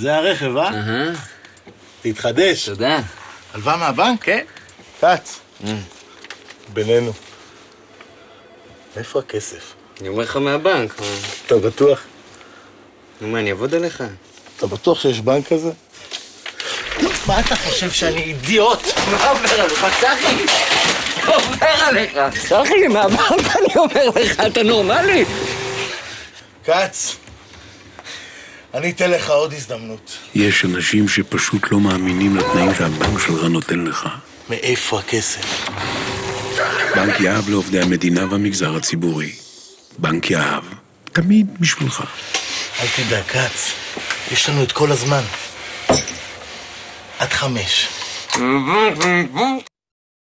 זה הרכב, אה? תתחדש. תודה. הלוואה מהבנק? כן. כץ. בינינו. איפה הכסף? אני אומר לך מהבנק. אתה בטוח? נו מה, אני אעבוד עליך? אתה בטוח שיש בנק כזה? מה אתה חושב שאני אידיוט? מה עובר עליך, צחי? מה עובר עליך? צחי, מהבנק אני אומר לך, אתה נורמלי? כץ, אני אתן לך עוד הזדמנות. יש אנשים שפשוט לא מאמינים לתנאים שהבנק שלך נותן לך. מאיפה הכסף? בנק יהב לעובדי המדינה והמגזר הציבורי. בנק יהב, תמיד בשבילך. אל תדע, כץ, יש לנו את כל הזמן. עד 5.